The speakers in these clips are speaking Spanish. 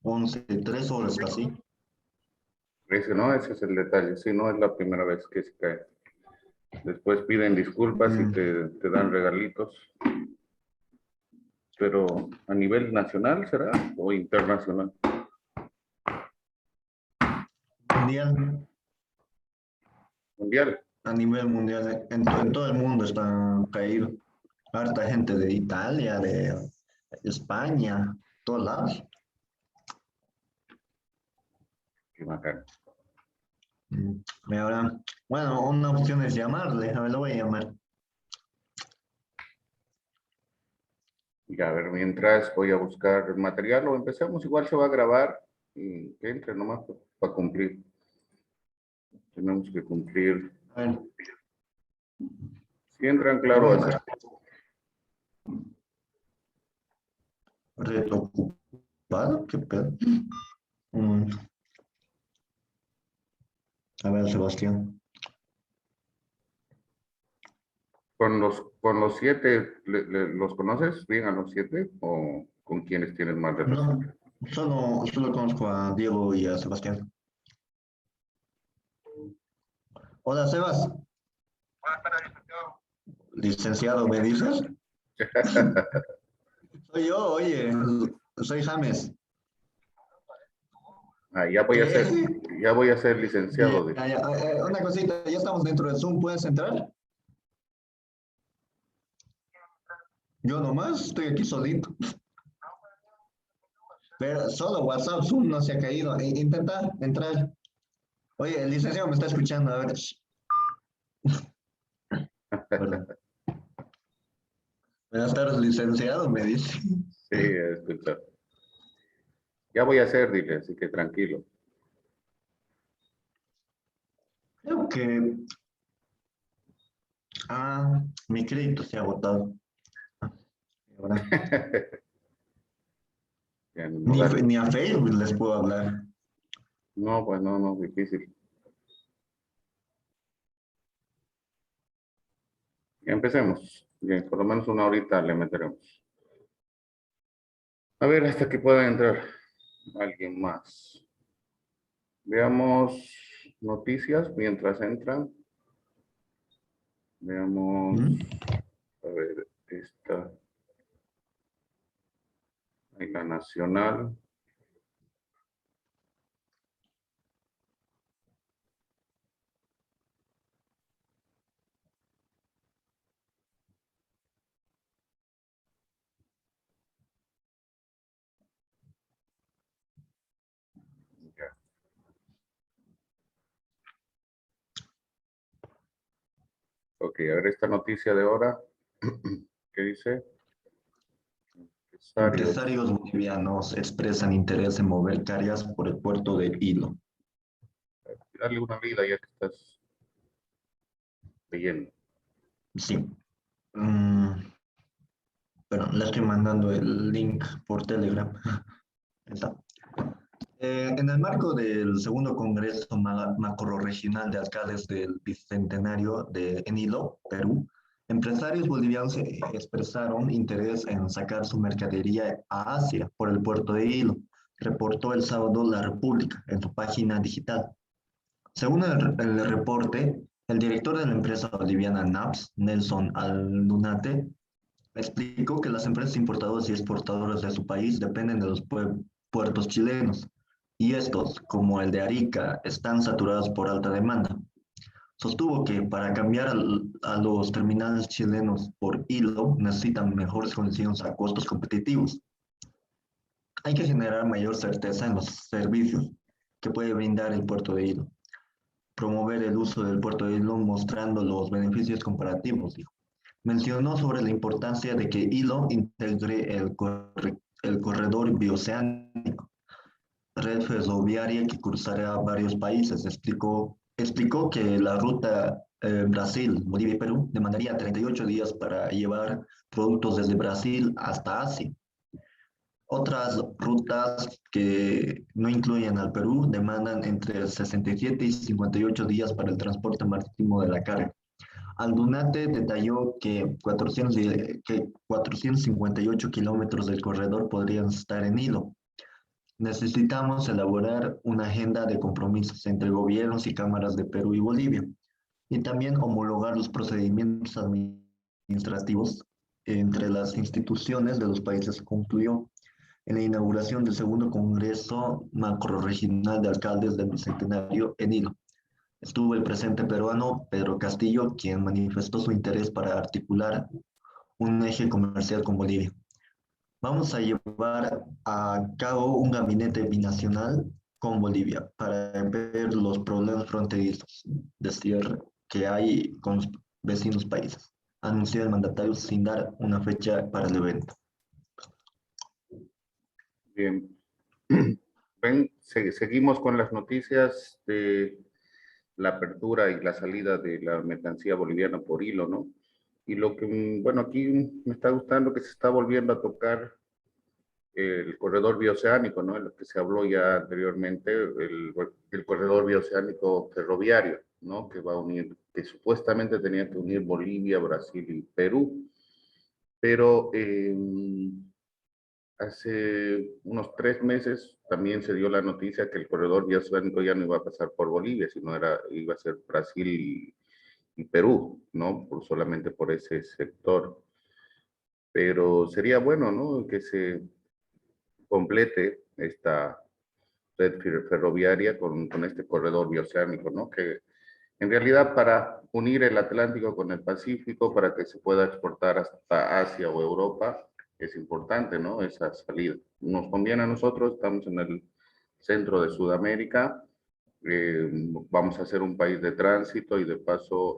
11, 3 horas casi. Ese no, ese es el detalle. Sí, no es la primera vez que se cae. Después piden disculpas y te dan regalitos. Pero a nivel nacional será o internacional. Mundial, Mundial. a nivel mundial, en todo el mundo está caído. Harta gente de Italia, de España, todos lados. Qué bacán. Y ahora, bueno, una opción es llamarle, a ver, lo voy a llamar. Y a ver, mientras voy a buscar material o empecemos, igual se va a grabar y que entre nomás para cumplir. Tenemos que cumplir. A ver, Si entran, lo voy claro, a así. llamar. Reto ocupado, qué pedo. Mm, a ver, Sebastián. Con los 7, ¿los conoces bien a los 7 o con quienes tienes más No, relación? solo conozco a Diego y a Sebastián. Hola, Sebas. Licenciado, ¿me dices? Soy yo, oye, soy James. Ah, ¿Qué? ya voy a ser licenciado. Ya, ya, una cosita, ya estamos dentro del Zoom, ¿puedes entrar? Yo nomás estoy aquí solito. Pero solo WhatsApp, Zoom no se ha caído. Intenta entrar. Oye, el licenciado me está escuchando, a ver. Perdón. Buenas tardes, licenciado, me dice. Sí, escucha. Ya voy a ser, dile, así que tranquilo. Creo que. Ah, mi crédito se ha agotado. Ahora, Ya, no, dale. ni a Facebook les puedo hablar. No, pues no, no, difícil. Ya empecemos. Bien, por lo menos una horita le meteremos. A ver, hasta que pueda entrar alguien más. Veamos noticias mientras entran. Veamos, ¿Mm? a ver, esta, en la nacional. Ya. Ok, a ver esta noticia de ahora. ¿Qué dice? Empresarios. Empresarios bolivianos expresan interés en mover cargas por el puerto de Hilo. Darle una vida ya que estás leyendo. Sí. Mm, pero le estoy mandando el link por Telegram. Ahí está. En el marco del segundo Congreso Macrorregional de Alcaldes del Bicentenario en Hilo, Perú, empresarios bolivianos expresaron interés en sacar su mercadería a Asia por el puerto de Hilo, reportó el sábado La República en su página digital. Según el reporte, el director de la empresa boliviana NAPS, Nelson Aldunate, explicó que las empresas importadoras y exportadoras de su país dependen de los puertos chilenos y estos, como el de Arica, están saturados por alta demanda. Sostuvo que para cambiar a los terminales chilenos por hilo necesitan mejores condiciones a costos competitivos. Hay que generar mayor certeza en los servicios que puede brindar el puerto de hilo. Promover el uso del puerto de hilo mostrando los beneficios comparativos, dijo. Mencionó sobre la importancia de que Hilo integre el corredor bioceánico, red ferroviaria que cruzará varios países. Explicó que la ruta Brasil, Bolivia y Perú demandaría 38 días para llevar productos desde Brasil hasta Asia. Otras rutas que no incluyen al Perú demandan entre 67 y 58 días para el transporte marítimo de la carga. Aldunate detalló que 458 kilómetros del corredor podrían estar en hilo, Necesitamos elaborar una agenda de compromisos entre gobiernos y cámaras de Perú y Bolivia, y también homologar los procedimientos administrativos entre las instituciones de los países. Se concluyó en la inauguración del segundo Congreso Macrorregional de Alcaldes del Bicentenario en Hilo. Estuvo el presidente peruano Pedro Castillo, quien manifestó su interés para articular un eje comercial con Bolivia. Vamos a llevar a cabo un gabinete binacional con Bolivia para ver los problemas fronterizos de cierre que hay con los vecinos países, anunció el mandatario sin dar una fecha para el evento. Bien. Ven, seguimos con las noticias de la apertura y la salida de la mercancía boliviana por hilo, ¿no? Y lo que, bueno, aquí me está gustando que se está volviendo a tocar el corredor bioceánico, ¿no? En lo que se habló ya anteriormente, el corredor bioceánico ferroviario, ¿no? Que va a unir, que supuestamente tenía que unir Bolivia, Brasil y Perú, pero hace unos 3 meses también se dio la noticia que el corredor bioceánico ya no iba a pasar por Bolivia, sino iba a ser Brasil y Perú, ¿no? Solamente por ese sector. Pero sería bueno, ¿no? Que se complete esta red ferroviaria con este corredor bioceánico, ¿no? Que en realidad para unir el Atlántico con el Pacífico, para que se pueda exportar hasta Asia o Europa, es importante, ¿no? Esa salida. Nos conviene a nosotros, estamos en el centro de Sudamérica, vamos a ser un país de tránsito y de paso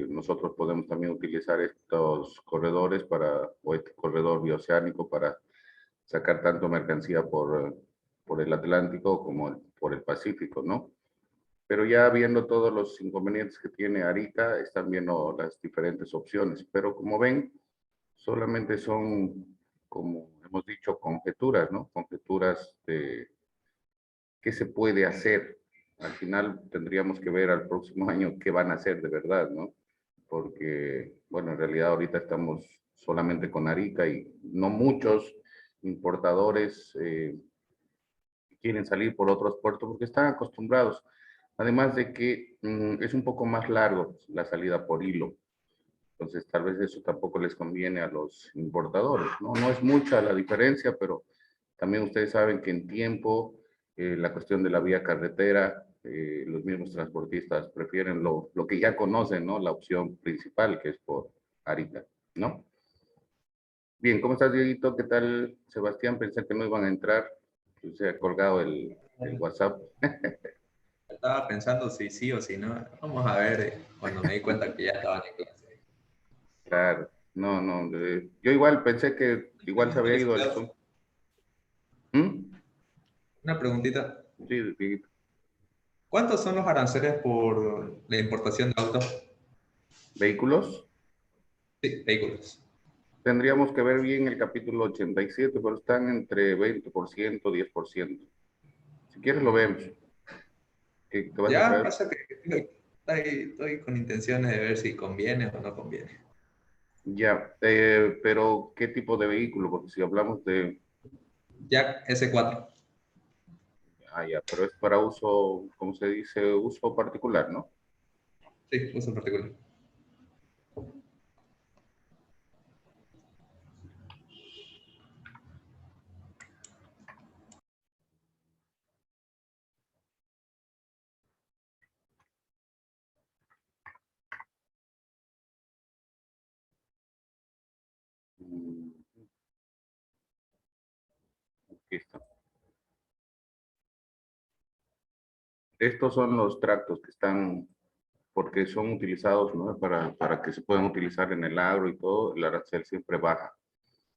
nosotros podemos también utilizar estos corredores o este corredor bioceánico para sacar tanto mercancía por el Atlántico como por el Pacífico, ¿no? Pero ya viendo todos los inconvenientes que tiene Arica, están viendo las diferentes opciones. Pero como ven, solamente son, como hemos dicho, conjeturas, ¿no? Conjeturas de qué se puede hacer. Al final tendríamos que ver al próximo año qué van a hacer de verdad, ¿no? Porque, bueno, en realidad ahorita estamos solamente con Arica y no muchos importadores quieren salir por otros puertos porque están acostumbrados. Además de que es un poco más largo la salida por hilo. Entonces, tal vez eso tampoco les conviene a los importadores, ¿no? No es mucha la diferencia, pero también ustedes saben que en tiempo, la cuestión de la vía carretera, los mismos transportistas prefieren lo que ya conocen, ¿no? La opción principal, que es por Arica, ¿no? Bien, ¿cómo estás, Dieguito? ¿Qué tal, Sebastián? Pensé que no iban a entrar. Se ha colgado el WhatsApp. Estaba pensando si sí o si no. Vamos a ver cuando me di cuenta que ya estaban en clase. Claro, no, no. Yo igual pensé que igual se había ido el Zoom. ¿Mm? Una preguntita. Sí, sí. ¿Cuántos son los aranceles por la importación de autos? Vehículos. Sí, vehículos. Tendríamos que ver bien el capítulo 87, pero están entre 20%, 10%. Si quieres lo vemos. ¿Qué vas a Ya traer? pasa que estoy con intenciones de ver si conviene o no conviene. Ya, pero ¿qué tipo de vehículo? Porque si hablamos de... Jack S4. Ah, ya, pero es para uso, ¿cómo se dice? Uso particular, ¿no? Sí, uso en particular. Mm, aquí está. Estos son los tractos que están, porque son utilizados, ¿no? Para que se puedan utilizar en el agro y todo, el arancel siempre baja.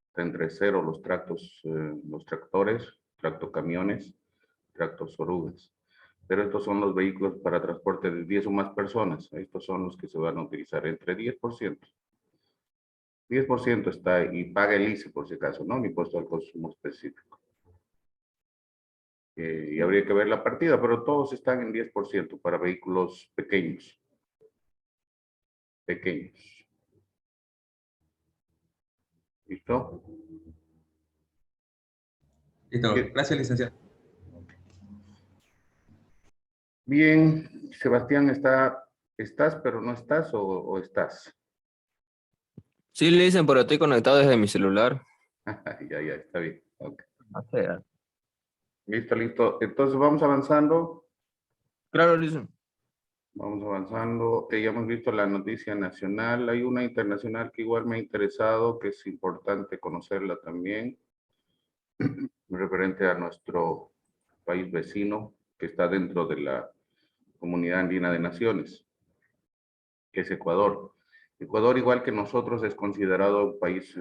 Está entre cero los tractores, tractocamiones, tractos orugas. Pero estos son los vehículos para transporte de 10 o más personas. Estos son los que se van a utilizar entre 10%. 10% está y paga el ICE por si acaso, ¿no? El impuesto al consumo específico. Y habría que ver la partida, pero todos están en 10% para vehículos pequeños. Pequeños. ¿Listo? Listo, Bien, gracias, licenciado. bien, Sebastián, ¿estás pero no estás o estás? Sí, le dicen, pero estoy conectado desde mi celular. Ya, está bien. Ok. O sea, Listo, listo. Entonces vamos avanzando. claro, le dicen. Vamos avanzando. Ya hemos visto la noticia nacional. Hay una internacional que igual me ha interesado, que es importante conocerla también, referente a nuestro país vecino, que está dentro de la Comunidad Andina de Naciones, que es Ecuador. Ecuador, igual que nosotros, es considerado un país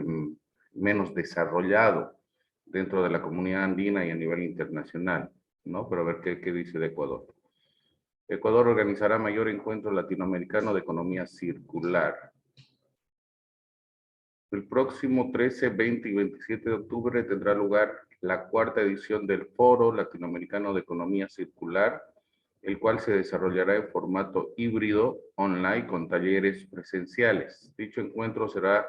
menos desarrollado dentro de la comunidad andina y a nivel internacional, ¿no? Pero a ver qué dice de Ecuador. Ecuador organizará mayor encuentro latinoamericano de economía circular. El próximo 13, 20 y 27 de octubre tendrá lugar la cuarta edición del Foro Latinoamericano de Economía Circular, el cual se desarrollará en formato híbrido online con talleres presenciales. Dicho encuentro será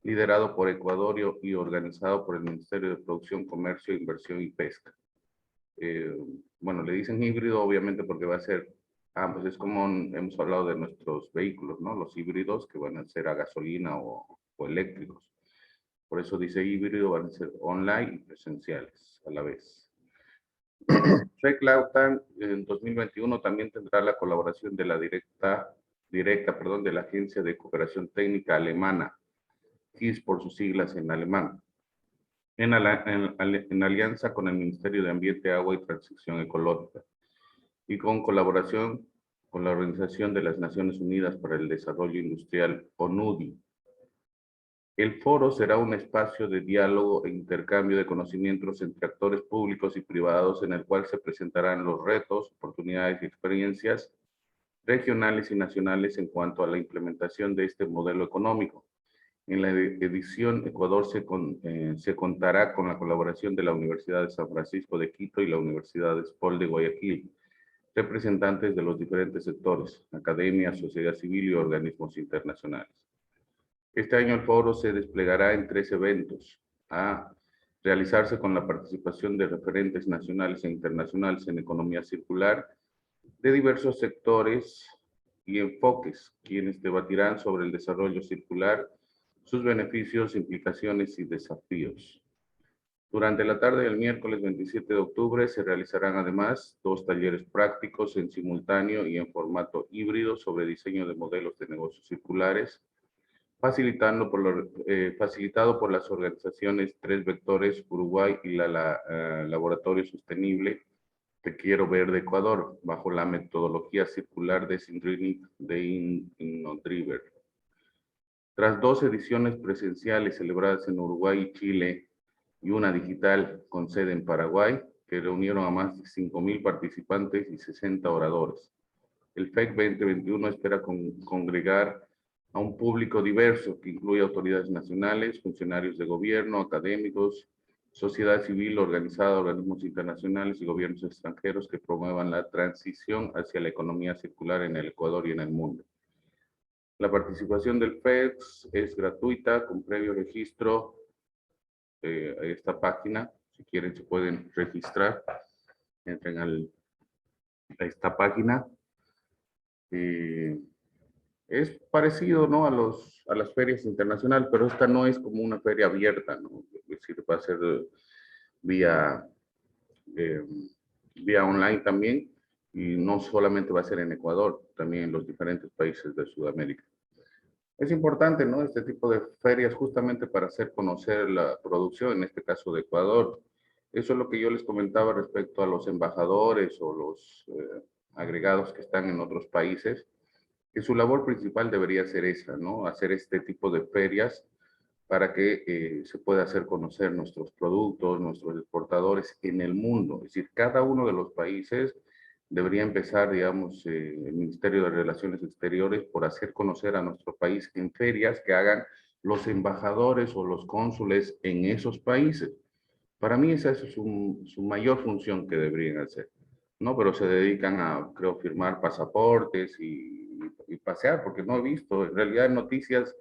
liderado por Ecuador y organizado por el Ministerio de Producción, Comercio, Inversión y Pesca. Bueno, le dicen híbrido obviamente porque va a ser ambos. Es como hemos hablado de nuestros vehículos, ¿no? Los híbridos que van a ser a gasolina o eléctricos. Por eso dice híbrido, van a ser online y presenciales a la vez. Latam en 2021 también tendrá la colaboración de la de la Agencia de Cooperación Técnica Alemana, GIS por sus siglas en alemán, en alianza con el Ministerio de Ambiente, Agua y Transición Ecológica, y con colaboración con la Organización de las Naciones Unidas para el Desarrollo Industrial, ONUDI. El foro será un espacio de diálogo e intercambio de conocimientos entre actores públicos y privados en el cual se presentarán los retos, oportunidades y experiencias regionales y nacionales en cuanto a la implementación de este modelo económico. En la edición, Ecuador se contará con la colaboración de la Universidad de San Francisco de Quito y la Universidad de SPOL de Guayaquil, representantes de los diferentes sectores, academia, sociedad civil y organismos internacionales. Este año el foro se desplegará en 3 eventos, a realizarse con la participación de referentes nacionales e internacionales en economía circular de diversos sectores y enfoques, quienes debatirán sobre el desarrollo circular, sus beneficios, implicaciones y desafíos. Durante la tarde del miércoles 27 de octubre se realizarán además 2 talleres prácticos en simultáneo y en formato híbrido sobre diseño de modelos de negocios circulares, facilitado por las organizaciones Tres Vectores Uruguay y Laboratorio Sostenible Te Quiero Ver de Ecuador, bajo la metodología circular de Sindrinik de InnoDriver. Tras 2 ediciones presenciales celebradas en Uruguay y Chile y una digital con sede en Paraguay, que reunieron a más de 5,000 participantes y 60 oradores. El FEC 2021 espera congregar a un público diverso que incluye autoridades nacionales, funcionarios de gobierno, académicos, sociedad civil organizada, organismos internacionales y gobiernos extranjeros que promuevan la transición hacia la economía circular en el Ecuador y en el mundo. La participación del FEC es gratuita, con previo registro a esta página. Si quieren, se pueden registrar. Entren a esta página. Es parecido, ¿no?, a las ferias internacionales, pero esta no es como una feria abierta, ¿no? Es decir, va a ser vía, eh, vía online también, y no solamente va a ser en Ecuador, también en los diferentes países de Sudamérica. Es importante, ¿no?, este tipo de ferias justamente para hacer conocer la producción, en este caso de Ecuador. Eso es lo que yo les comentaba respecto a los embajadores o los agregados que están en otros países, que su labor principal debería ser esa, ¿no? Hacer este tipo de ferias para que se pueda hacer conocer nuestros productos, nuestros exportadores en el mundo. Es decir, cada uno de los países debería empezar, digamos, el Ministerio de Relaciones Exteriores por hacer conocer a nuestro país en ferias que hagan los embajadores o los cónsules en esos países. Para mí esa es su mayor función que deberían hacer, ¿no? Pero se dedican a, creo, firmar pasaportes y pasear, porque no he visto en realidad noticias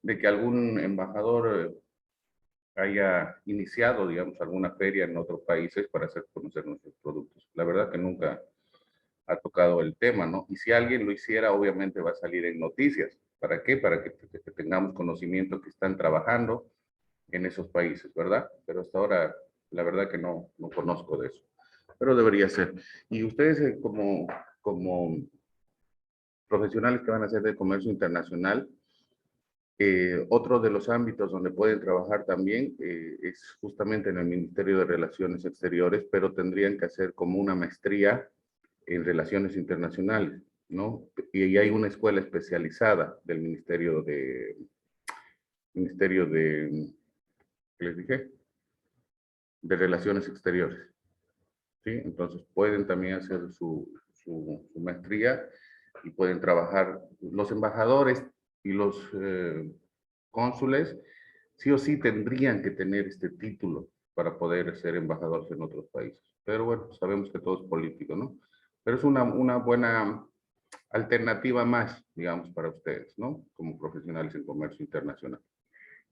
de que algún embajador haya iniciado, digamos, alguna feria en otros países para hacer conocer nuestros productos. La verdad que nunca ha tocado el tema, ¿no? Y si alguien lo hiciera, obviamente va a salir en noticias. ¿Para qué? Para que tengamos conocimiento que están trabajando en esos países, ¿verdad? Pero hasta ahora, la verdad que no conozco de eso. Pero debería ser. Y ustedes como profesionales que van a hacer de comercio internacional, otro de los ámbitos donde pueden trabajar también es justamente en el Ministerio de Relaciones Exteriores, pero tendrían que hacer como una maestría en Relaciones Internacionales, ¿no? Y hay una escuela especializada del ¿qué les dije? De Relaciones Exteriores, ¿sí? Entonces pueden también hacer su maestría y pueden trabajar. Los embajadores y los cónsules sí o sí tendrían que tener este título para poder ser embajadores en otros países. Pero bueno, sabemos que todo es político, ¿no? Pero es una buena alternativa más, digamos, para ustedes, ¿no? Como profesionales en comercio internacional.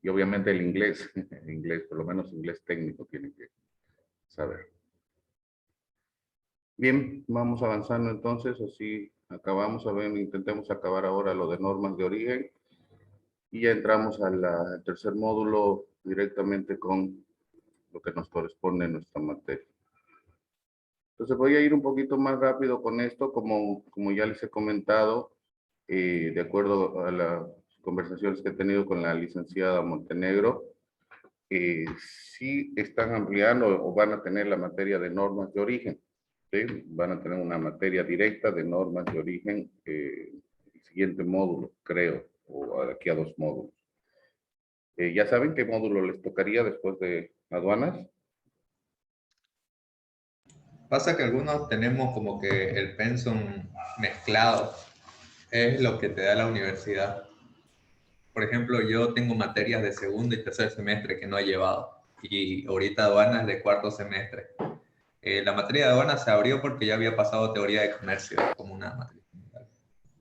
Y obviamente el inglés, el inglés, por lo menos inglés técnico tienen que saber. Bien, vamos avanzando entonces, así acabamos, a ver, intentemos acabar ahora lo de normas de origen y ya entramos al tercer módulo directamente con lo que nos corresponde en nuestra materia. Entonces voy a ir un poquito más rápido con esto, como ya les he comentado, de acuerdo a las conversaciones que he tenido con la licenciada Montenegro, sí están ampliando o van a tener la materia de normas de origen. ¿Sí? Van a tener una materia directa de normas de origen, el siguiente módulo, creo, o de aquí a 2 módulos. ¿Ya saben qué módulo les tocaría después de aduanas? Pasa que algunos tenemos como que el pensum mezclado, es lo que te da la universidad. Por ejemplo, yo tengo materias de segundo y tercer semestre que no he llevado, y ahorita aduanas de cuarto semestre. La materia de aduanas se abrió porque ya había pasado teoría de comercio como una materia.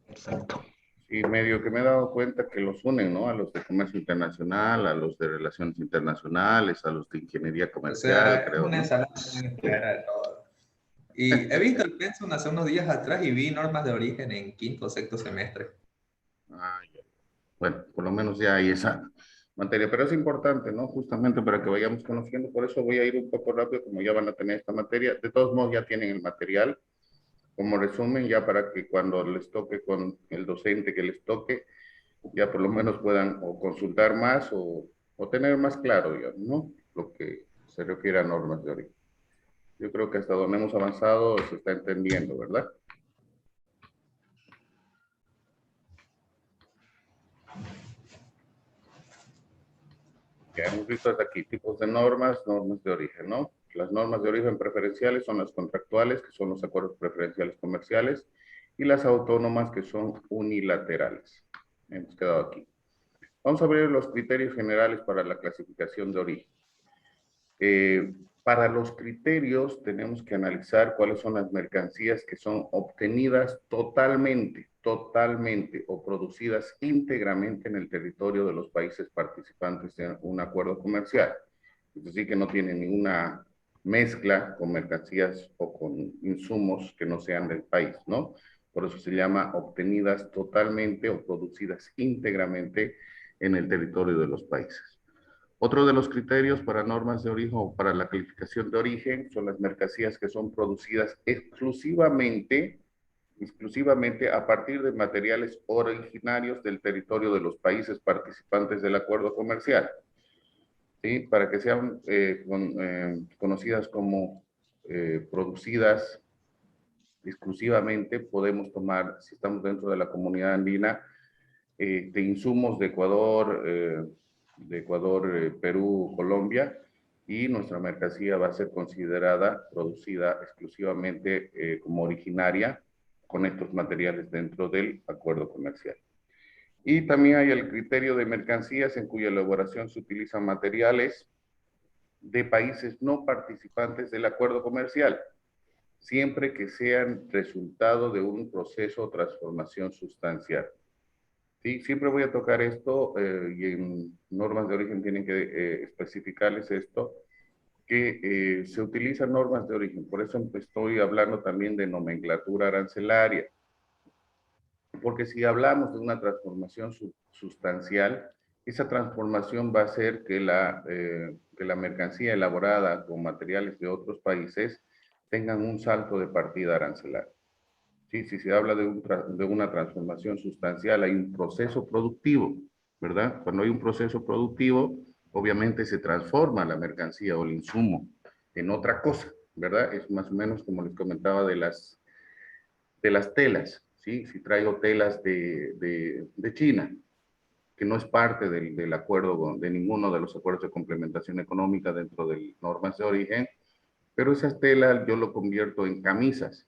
Exacto. Y medio que me he dado cuenta que los unen, ¿no? A los de comercio internacional, a los de relaciones internacionales, a los de ingeniería O comercial, sea, es creo, una ¿no? ensalada de todo. Y he visto el pensum hace unos días atrás y vi normas de origen en quinto o sexto semestre. Ah, ya. Bueno, por lo menos ya hay esa materia, pero es importante, ¿no? Justamente para que vayamos conociendo, por eso voy a ir un poco rápido, como ya van a tener esta materia. De todos modos, ya tienen el material como resumen, ya para que cuando les toque con el docente que les toque, ya por lo menos puedan o consultar más o tener más claro, digamos, ¿no? Lo que se refiere a normas de origen. Yo creo que hasta donde hemos avanzado se está entendiendo, ¿verdad? Ya hemos visto hasta aquí tipos de normas, normas de origen, ¿no? Las normas de origen preferenciales son las contractuales, que son los acuerdos preferenciales comerciales, y las autónomas, que son unilaterales. Hemos quedado aquí. Vamos a ver los criterios generales para la clasificación de origen. Para los criterios tenemos que analizar cuáles son las mercancías que son obtenidas totalmente o producidas íntegramente en el territorio de los países participantes en un acuerdo comercial. Es decir, que no tienen ninguna mezcla con mercancías o con insumos que no sean del país, ¿no? Por eso se llama obtenidas totalmente o producidas íntegramente en el territorio de los países. Otro de los criterios para normas de origen o para la calificación de origen son las mercancías que son producidas exclusivamente a partir de materiales originarios del territorio de los países participantes del acuerdo comercial. ¿Sí? Para que sean conocidas como producidas exclusivamente, podemos tomar, si estamos dentro de la comunidad andina, de insumos de Ecuador, Perú, Colombia, y nuestra mercancía va a ser considerada producida exclusivamente como originaria con estos materiales dentro del acuerdo comercial. Y también hay el criterio de mercancías en cuya elaboración se utilizan materiales de países no participantes del acuerdo comercial, siempre que sean resultado de un proceso o transformación sustancial. Sí, siempre voy a tocar esto y en normas de origen tienen que especificarles esto, que se utilizan normas de origen. Por eso estoy hablando también de nomenclatura arancelaria. Porque si hablamos de una transformación sustancial, esa transformación va a hacer que la mercancía elaborada con materiales de otros países tengan un salto de partida arancelario. Sí, si se habla de una transformación sustancial, hay un proceso productivo, ¿verdad? Cuando hay un proceso productivo, obviamente se transforma la mercancía o el insumo en otra cosa, ¿verdad? Es más o menos como les comentaba de las telas, ¿sí? Si traigo telas de China, que no es parte del acuerdo, de ninguno de los acuerdos de complementación económica dentro de normas de origen, pero esas telas yo lo convierto en camisas.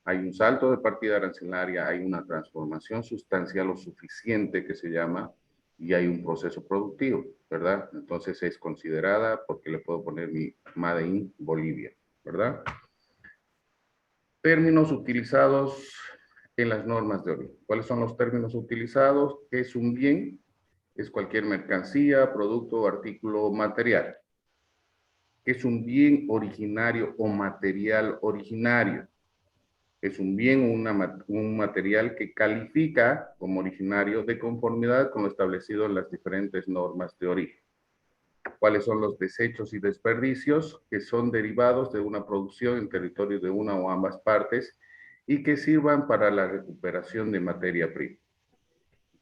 Hay un salto de partida arancelaria, hay una transformación sustancial o suficiente que se llama, y hay un proceso productivo, ¿verdad? Entonces es considerada porque le puedo poner mi Made in Bolivia, ¿verdad? Términos utilizados en las normas de origen. ¿Cuáles son los términos utilizados? ¿Qué es un bien? Es cualquier mercancía, producto o artículo material. ¿Qué es un bien originario o material originario? Es un bien o un material que califica como originario de conformidad con lo establecido en las diferentes normas de origen. ¿Cuáles son los desechos y desperdicios que son derivados de una producción en territorio de una o ambas partes y que sirvan para la recuperación de materia prima?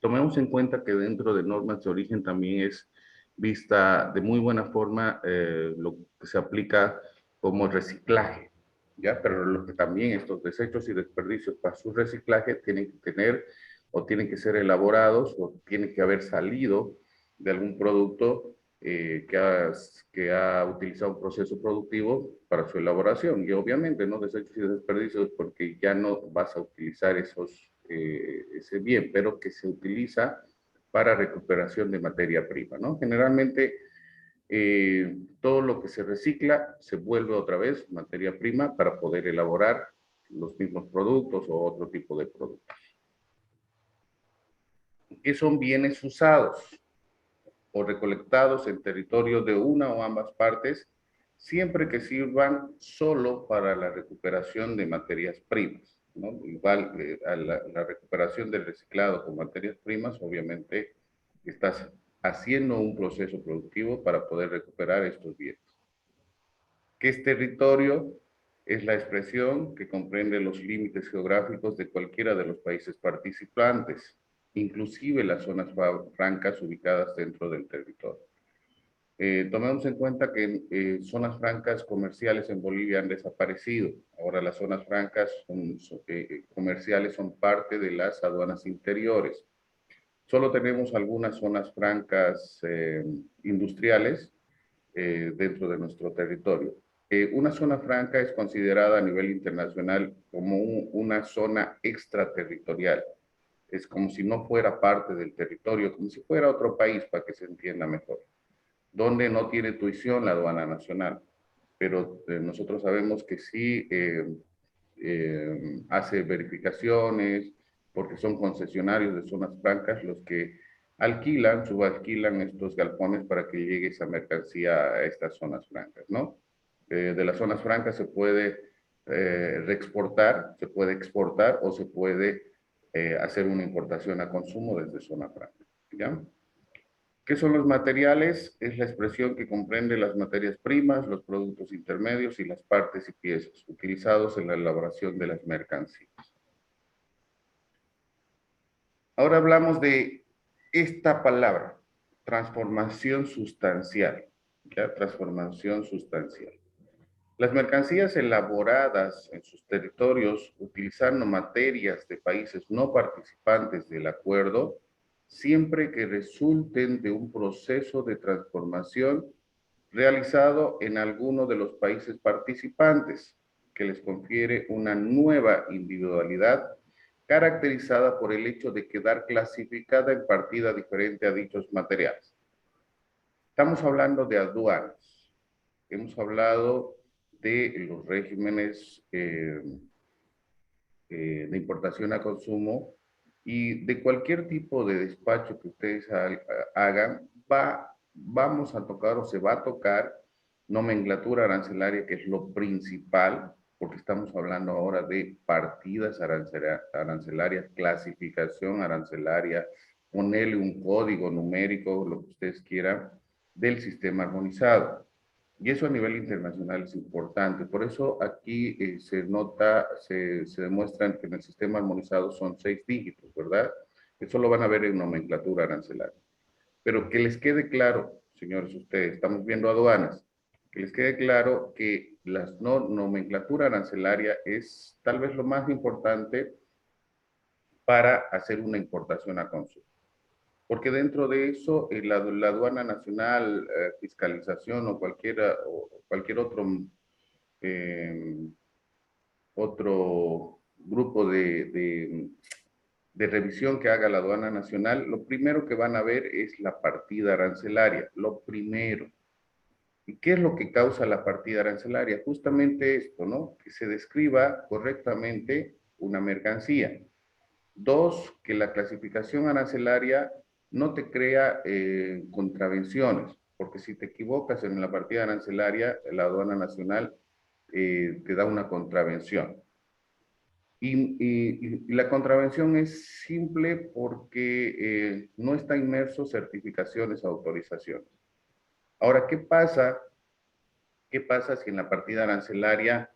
Tomemos en cuenta que dentro de normas de origen también es vista de muy buena forma lo que se aplica como reciclaje, ¿ya? Pero lo que también estos desechos y desperdicios para su reciclaje tienen que tener o tienen que ser elaborados o tienen que haber salido de algún producto que ha utilizado un proceso productivo para su elaboración. Y obviamente, ¿no? Desechos y desperdicios porque ya no vas a utilizar ese bien, pero que se utiliza para recuperación de materia prima, ¿no? Generalmente, todo lo que se recicla se vuelve otra vez materia prima para poder elaborar los mismos productos o otro tipo de productos. ¿Qué son bienes usados o recolectados en territorio de una o ambas partes, siempre que sirvan solo para la recuperación de materias primas, ¿no? Igual a la recuperación del reciclado con materias primas, obviamente estás haciendo un proceso productivo para poder recuperar estos bienes. ¿Qué es territorio? Es la expresión que comprende los límites geográficos de cualquiera de los países participantes, inclusive las zonas francas ubicadas dentro del territorio. Tomemos en cuenta que zonas francas comerciales en Bolivia han desaparecido. Ahora las zonas francas comerciales son parte de las aduanas interiores. Solo tenemos algunas zonas francas industriales dentro de nuestro territorio. Una zona franca es considerada a nivel internacional como una zona extraterritorial. Es como si no fuera parte del territorio, como si fuera otro país, para que se entienda mejor, donde no tiene tuición la aduana nacional. Pero nosotros sabemos que sí hace verificaciones, porque son concesionarios de zonas francas los que alquilan, subalquilan estos galpones para que llegue esa mercancía a estas zonas francas, ¿no? De las zonas francas se puede reexportar, se puede exportar o se puede hacer una importación a consumo desde zona franca, ¿ya? ¿Qué son los materiales? Es la expresión que comprende las materias primas, los productos intermedios y las partes y piezas utilizados en la elaboración de las mercancías. Ahora hablamos de esta palabra, transformación sustancial. ¿Ya? Transformación sustancial. Las mercancías elaboradas en sus territorios utilizando materias de países no participantes del acuerdo, siempre que resulten de un proceso de transformación realizado en alguno de los países participantes, que les confiere una nueva individualidad caracterizada por el hecho de quedar clasificada en partida diferente a dichos materiales. Estamos hablando de aduanas. Hemos hablado de los regímenes de importación a consumo Y de cualquier tipo de despacho que ustedes hagan, vamos a tocar o se va a tocar nomenclatura arancelaria, que es lo principal, porque estamos hablando ahora de partidas arancelarias, clasificación arancelaria, ponerle un código numérico, lo que ustedes quieran, del sistema armonizado. Y eso a nivel internacional es importante. Por eso aquí se nota, se demuestra que en el sistema armonizado son 6 dígitos, ¿verdad? Eso lo van a ver en nomenclatura arancelaria. Pero que les quede claro, señores, ustedes, estamos viendo aduanas, que les quede claro que la nomenclatura arancelaria es tal vez lo más importante para hacer una importación a consumo. Porque dentro de eso, la aduana nacional, fiscalización o cualquier eh, otro grupo de revisión que haga la aduana nacional, lo primero que van a ver es la partida arancelaria, lo primero. ¿Y qué es lo que causa la partida arancelaria? Justamente esto, ¿no? Que se describa correctamente una mercancía. Dos, que la clasificación arancelaria no te crea contravenciones, porque si te equivocas en la partida arancelaria, la aduana nacional te da una contravención. Y la contravención es simple porque no está inmerso certificaciones, autorizaciones. Ahora, ¿qué pasa? ¿Qué pasa si en la partida arancelaria,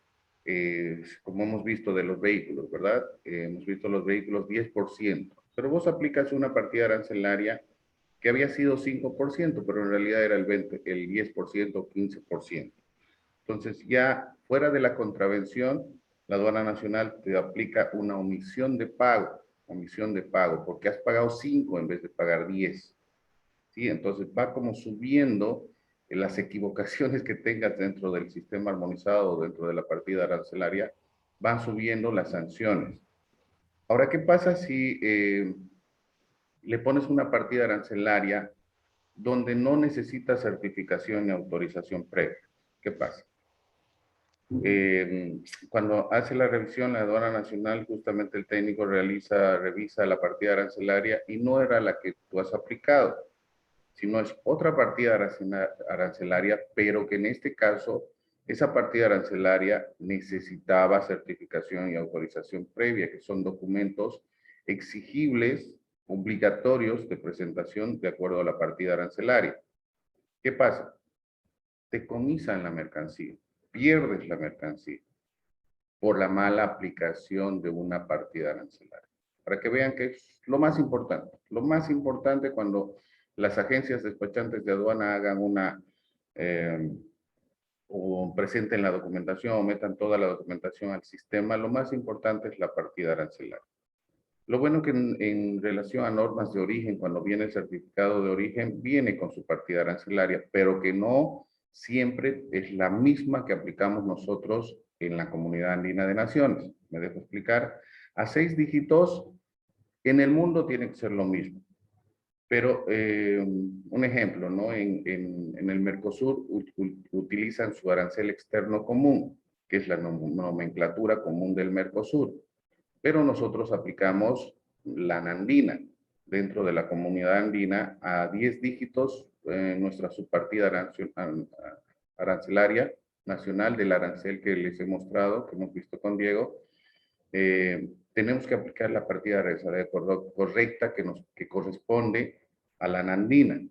como hemos visto de los vehículos, ¿verdad? Hemos visto los vehículos 10%, pero vos aplicas una partida arancelaria que había sido 5%, pero en realidad era el 10% o 15%. Entonces, ya fuera de la contravención, la aduana nacional te aplica una omisión de pago, porque has pagado 5 en vez de pagar 10. ¿Sí? Entonces, va como subiendo las equivocaciones que tengas dentro del sistema armonizado o dentro de la partida arancelaria, van subiendo las sanciones. Ahora, ¿qué pasa si le pones una partida arancelaria donde no necesita certificación ni autorización previa? ¿Qué pasa? Cuando hace la revisión la aduana nacional, justamente el técnico revisa la partida arancelaria y no era la que tú has aplicado, sino es otra partida arancelaria, pero que en este caso, esa partida arancelaria necesitaba certificación y autorización previa, que son documentos exigibles, obligatorios de presentación de acuerdo a la partida arancelaria. ¿Qué pasa? Te comisan la mercancía, pierdes la mercancía por la mala aplicación de una partida arancelaria. Para que vean que es lo más importante cuando las agencias despachantes de aduana hagan o presenten la documentación o metan toda la documentación al sistema, lo más importante es la partida arancelaria. Lo bueno que en relación a normas de origen, cuando viene el certificado de origen, viene con su partida arancelaria, pero que no siempre es la misma que aplicamos nosotros en la Comunidad Andina de Naciones. Me dejo explicar. A 6 dígitos, en el mundo tiene que ser lo mismo. Pero un ejemplo, ¿no? En el Mercosur utilizan su arancel externo común, que es la nomenclatura común del Mercosur, pero nosotros aplicamos la andina dentro de la comunidad andina a 10 dígitos, nuestra subpartida arancelaria nacional del arancel que les he mostrado, que hemos visto con Diego. Tenemos que aplicar la partida arancelaria correcta que corresponde a la andina,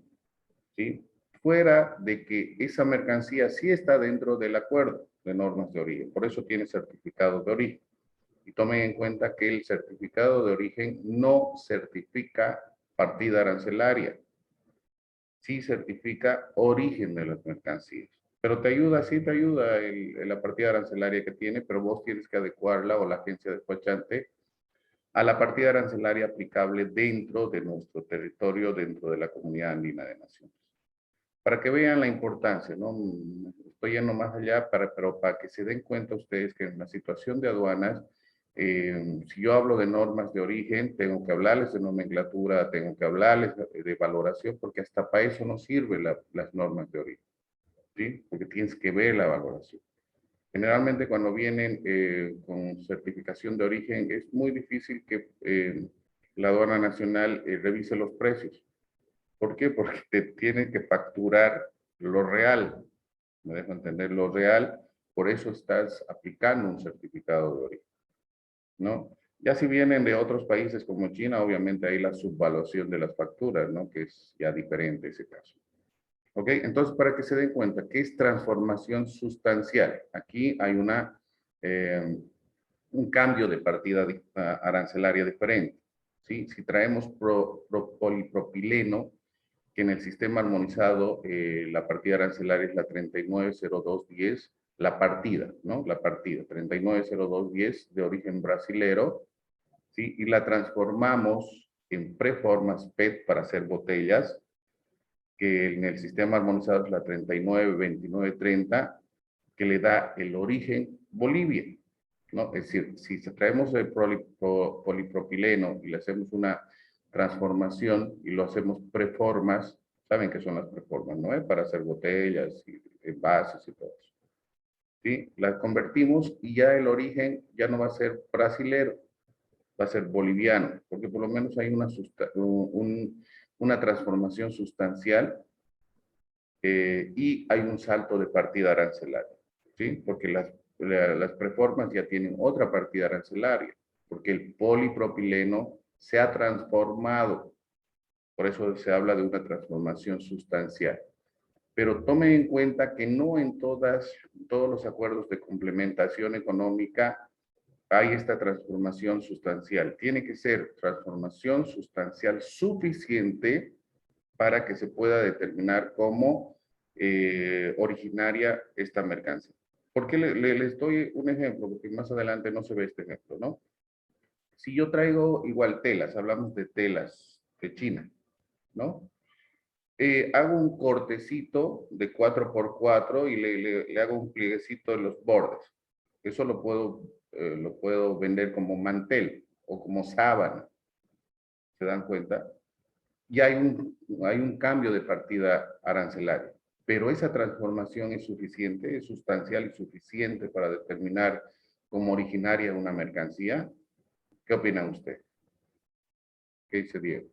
¿sí? Fuera de que esa mercancía sí está dentro del acuerdo de normas de origen, por eso tiene certificado de origen. Y tomen en cuenta que el certificado de origen no certifica partida arancelaria, sí certifica origen de las mercancías. Pero te ayuda, sí te ayuda la partida arancelaria que tiene, pero vos tienes que adecuarla o la agencia despachante a la partida arancelaria aplicable dentro de nuestro territorio, dentro de la Comunidad Andina de Naciones. Para que vean la importancia, ¿no? Estoy yendo más allá, pero para que se den cuenta ustedes que en la situación de aduanas, si yo hablo de normas de origen, tengo que hablarles de nomenclatura, tengo que hablarles de valoración, porque hasta para eso no sirven las normas de origen, ¿sí? Porque tienes que ver la valoración. Generalmente cuando vienen con certificación de origen es muy difícil que la aduana nacional revise los precios. ¿Por qué? Porque te tienen que facturar lo real. ¿Me dejo entender? Lo real, por eso estás aplicando un certificado de origen, ¿no? Ya si vienen de otros países como China, obviamente hay la subvaluación de las facturas, ¿no? Que es ya diferente ese caso. ¿Ok? Entonces, para que se den cuenta, ¿qué es transformación sustancial? Aquí hay un cambio de partida arancelaria diferente. ¿Sí? Si traemos polipropileno, que en el sistema armonizado la partida arancelaria es la 390210, la partida, ¿no? La partida, 390210 de origen brasilero, ¿sí? Y la transformamos en preformas PET para hacer botellas, que en el sistema armonizado es la 392930, que le da el origen Bolivia, ¿no? Es decir, si traemos el polipropileno y le hacemos una transformación y lo hacemos preformas, saben qué son las preformas, ¿no? Para hacer botellas y envases y todo eso. ¿Sí? Las convertimos y ya el origen ya no va a ser brasilero, va a ser boliviano, porque por lo menos hay una transformación sustancial y hay un salto de partida arancelaria, ¿sí? Porque las preformas ya tienen otra partida arancelaria, porque el polipropileno se ha transformado, por eso se habla de una transformación sustancial. Pero tomen en cuenta que no en todos los acuerdos de complementación económica hay esta transformación sustancial. Tiene que ser transformación sustancial suficiente para que se pueda determinar como originaria esta mercancía. ¿Por qué les doy un ejemplo? Porque más adelante no se ve este ejemplo, ¿no? Si yo traigo igual telas, hablamos de telas de China, ¿no? Hago un cortecito de 4x4 y le hago un plieguecito en los bordes. Eso lo puedo vender como mantel o como sábana. ¿Se dan cuenta? Y hay un cambio de partida arancelaria. Pero esa transformación es suficiente, es sustancial y suficiente para determinar como originaria una mercancía. ¿Qué opina usted? ¿Qué dice Diego?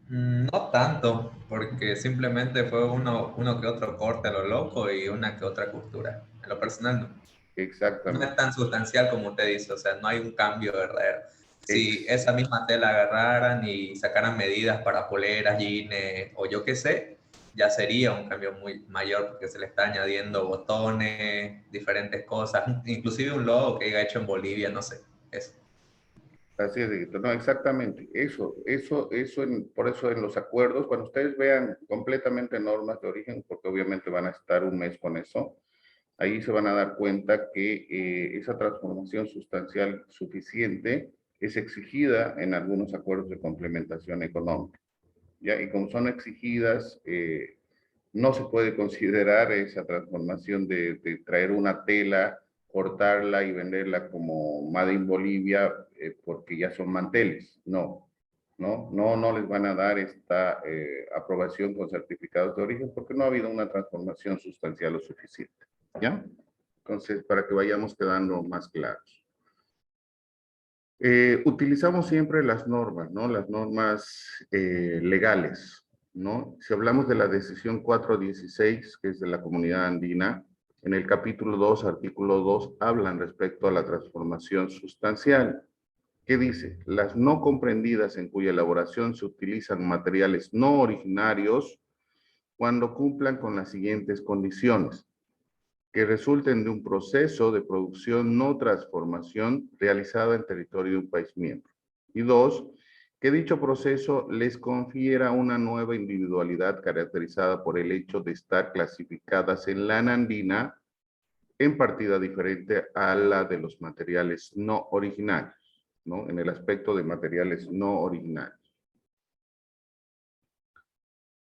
No tanto, porque simplemente fue uno que otro corte a lo loco y una que otra costura. En lo personal no es Exactamente. tan sustancial como usted dice, o sea, no hay un cambio verdadero. Si Ex- esa misma tela agarraran y sacaran medidas para poleras, jeans o yo qué sé, ya sería un cambio muy mayor porque se le está añadiendo botones, diferentes cosas, inclusive un logo que haya hecho en Bolivia, no sé, eso. Así es, Dieguito. No, exactamente. Por eso en los acuerdos, cuando ustedes vean completamente normas de origen, porque obviamente van a estar un mes con eso, ahí se van a dar cuenta que esa transformación sustancial suficiente es exigida en algunos acuerdos de complementación económica. ¿Ya? Y como son exigidas, no se puede considerar esa transformación de traer una tela, cortarla y venderla como Made in Bolivia porque ya son manteles. No les van a dar esta aprobación con certificados de origen porque no ha habido una transformación sustancial lo suficiente. ¿Ya? Entonces, para que vayamos quedando más claros. Utilizamos siempre las normas, ¿no? Las normas legales, ¿no? Si hablamos de la decisión 416, que es de la Comunidad Andina, en el capítulo 2, artículo 2, hablan respecto a la transformación sustancial. ¿Qué dice? Las no comprendidas en cuya elaboración se utilizan materiales no originarios cuando cumplan con las siguientes condiciones: que resulten de un proceso de producción no transformación realizado en territorio de un país miembro. Y dos, que dicho proceso les confiera una nueva individualidad caracterizada por el hecho de estar clasificadas en la andina en partida diferente a la de los materiales no originarios, ¿no? En el aspecto de materiales no originarios.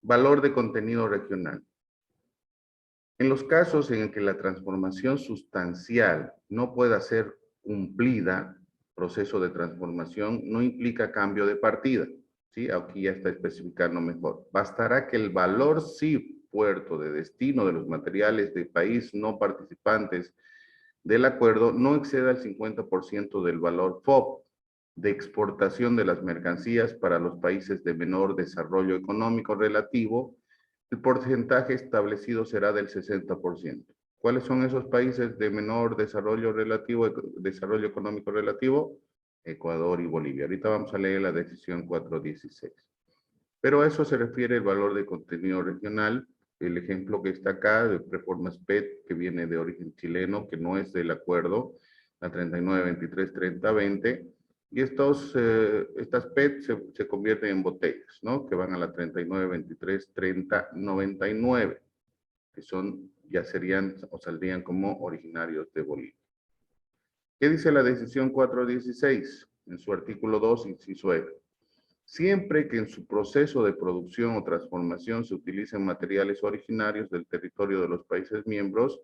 Valor de contenido regional. En los casos en que la transformación sustancial no pueda ser cumplida, proceso de transformación no implica cambio de partida, ¿sí? Aquí ya está especificando mejor. Bastará que el valor CIF, puerto de destino de los materiales de país no participantes del acuerdo, no exceda el 50% del valor FOB, de exportación de las mercancías para los países de menor desarrollo económico relativo, el porcentaje establecido será del 60%. ¿Cuáles son esos países de menor desarrollo relativo, desarrollo económico relativo? Ecuador y Bolivia. Ahorita vamos a leer la decisión 416. Pero a eso se refiere el valor de contenido regional. El ejemplo que está acá de Preformas PET, que viene de origen chileno, que no es del acuerdo, la 3923-3020, y estas PET se convierten en botellas, ¿no? Que van a la 3923-3099, que ya serían o saldrían como originarios de Bolivia. ¿Qué dice la decisión 416? En su artículo 2, inciso F. Siempre que en su proceso de producción o transformación se utilicen materiales originarios del territorio de los países miembros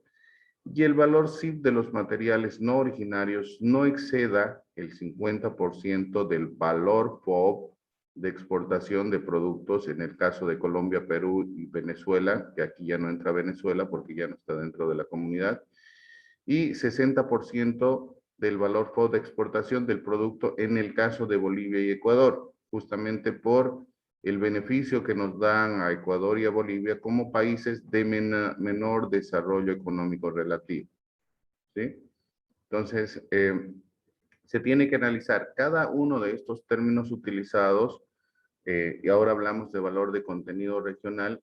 y el valor CIF de los materiales no originarios no exceda el 50% del valor FOB de exportación de productos, en el caso de Colombia, Perú y Venezuela, que aquí ya no entra Venezuela porque ya no está dentro de la comunidad, y 60% del valor FOB de exportación del producto en el caso de Bolivia y Ecuador, justamente por el beneficio que nos dan a Ecuador y a Bolivia como países de menor desarrollo económico relativo. ¿Sí? Entonces, se tiene que analizar cada uno de estos términos utilizados, y ahora hablamos de valor de contenido regional,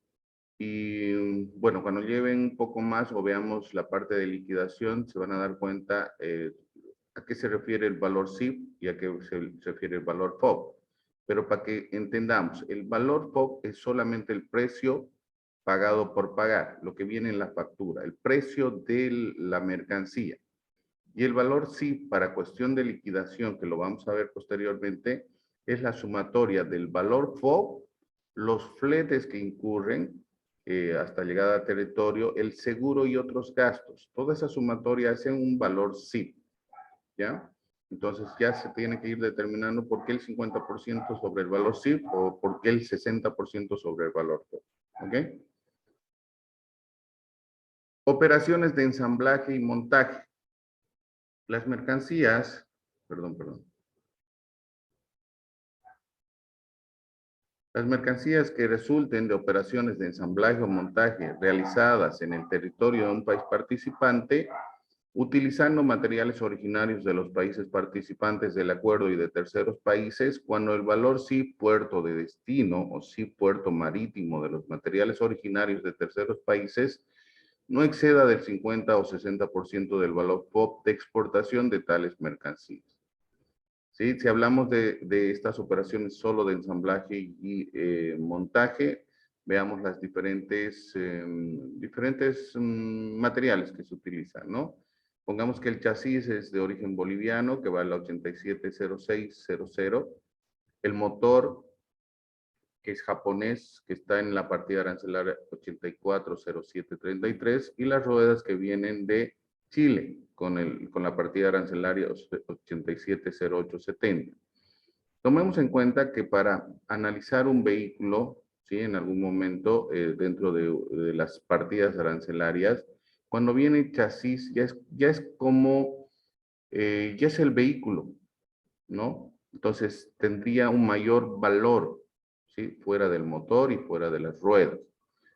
y bueno, cuando lleven un poco más o veamos la parte de liquidación, se van a dar cuenta a qué se refiere el valor CIF y a qué se refiere el valor FOB. Pero para que entendamos, el valor FOB es solamente el precio pagado por pagar, lo que viene en la factura, el precio de la mercancía. Y el valor CIF para cuestión de liquidación, que lo vamos a ver posteriormente, es la sumatoria del valor FOB, los fletes que incurren hasta llegada a territorio, el seguro y otros gastos. Toda esa sumatoria hace un valor CIF, ¿ya? Entonces ya se tiene que ir determinando por qué el 50% sobre el valor CIF o por qué el 60% sobre el valor FOB, ¿ok? Operaciones de ensamblaje y montaje. Las mercancías, perdón. Las mercancías que resulten de operaciones de ensamblaje o montaje realizadas en el territorio de un país participante, utilizando materiales originarios de los países participantes del acuerdo y de terceros países, cuando el valor CIF puerto de destino o CIF puerto marítimo de los materiales originarios de terceros países no exceda del 50 o 60% del valor FOB de exportación de tales mercancías. ¿Sí? Si hablamos de estas operaciones solo de ensamblaje y montaje, veamos las diferentes materiales que se utilizan, ¿no? Pongamos que el chasis es de origen boliviano, que vale 870600. El motor, que es japonés, que está en la partida arancelaria 840733, y las ruedas que vienen de Chile, con la partida arancelaria 870870. Tomemos en cuenta que para analizar un vehículo, ¿sí? En algún momento dentro de las partidas arancelarias, cuando viene el chasis, ya es como, ya es el vehículo, ¿no? Entonces tendría un mayor valor, ¿sí? Fuera del motor y fuera de las ruedas.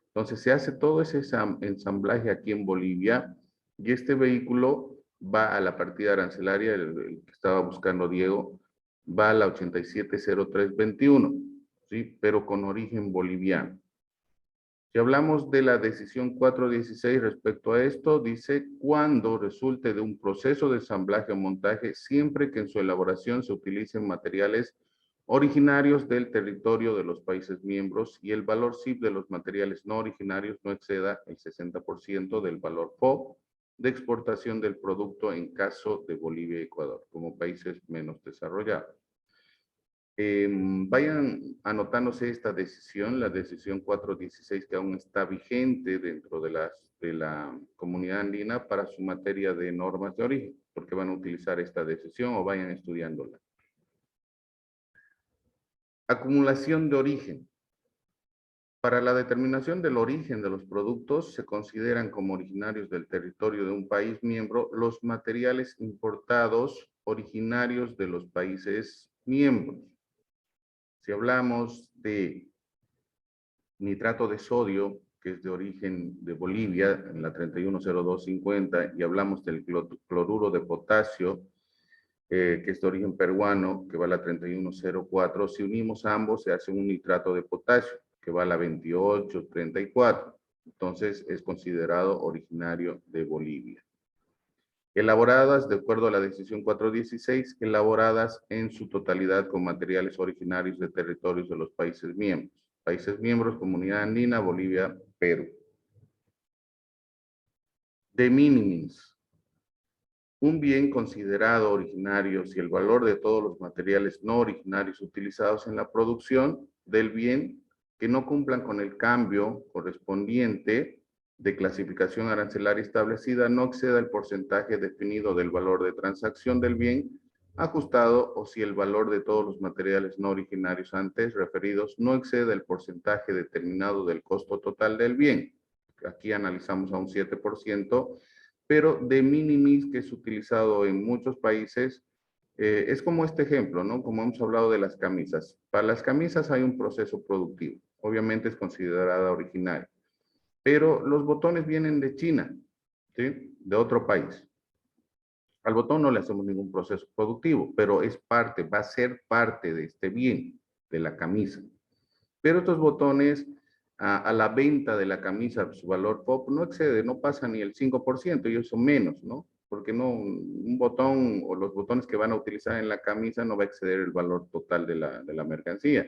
Entonces se hace todo ese ensamblaje aquí en Bolivia y este vehículo va a la partida arancelaria, el que estaba buscando Diego, va a la 870321, ¿sí? Pero con origen boliviano. Si hablamos de la decisión 416 respecto a esto, dice cuando resulte de un proceso de ensamblaje o montaje, siempre que en su elaboración se utilicen materiales originarios del territorio de los países miembros y el valor CIF de los materiales no originarios no exceda el 60% del valor FOB de exportación del producto en caso de Bolivia y Ecuador, como países menos desarrollados. Vayan anotándose esta decisión, la decisión 416, que aún está vigente dentro de la comunidad andina para su materia de normas de origen, porque van a utilizar esta decisión o vayan estudiándola. Acumulación de origen. Para la determinación del origen de los productos, se consideran como originarios del territorio de un país miembro los materiales importados originarios de los países miembros. Si hablamos de nitrato de sodio, que es de origen de Bolivia, en la 310250, y hablamos del cloruro de potasio, que es de origen peruano, que va a la 3104, si unimos ambos se hace un nitrato de potasio, que va a la 2834. Entonces es considerado originario de Bolivia. Elaboradas, de acuerdo a la decisión 416, elaboradas en su totalidad con materiales originarios de territorios de los países miembros. Países miembros, Comunidad Andina, Bolivia, Perú. De minimis. Un bien considerado originario si el valor de todos los materiales no originarios utilizados en la producción del bien que no cumplan con el cambio correspondiente de clasificación arancelaria establecida no exceda el porcentaje definido del valor de transacción del bien ajustado o si el valor de todos los materiales no originarios antes referidos no exceda el porcentaje determinado del costo total del bien. Aquí analizamos a un 7%, pero de minimis que es utilizado en muchos países, es como este ejemplo, ¿no? Como hemos hablado de las camisas. Para las camisas hay un proceso productivo, obviamente es considerada originaria, pero los botones vienen de China, ¿sí? De otro país. Al botón no le hacemos ningún proceso productivo, pero es parte, va a ser parte de este bien, de la camisa. Pero estos botones, a la venta de la camisa, su valor POP no excede, no pasa ni el 5%, y eso menos, ¿no? Porque no, un botón o los botones que van a utilizar en la camisa no va a exceder el valor total de la mercancía,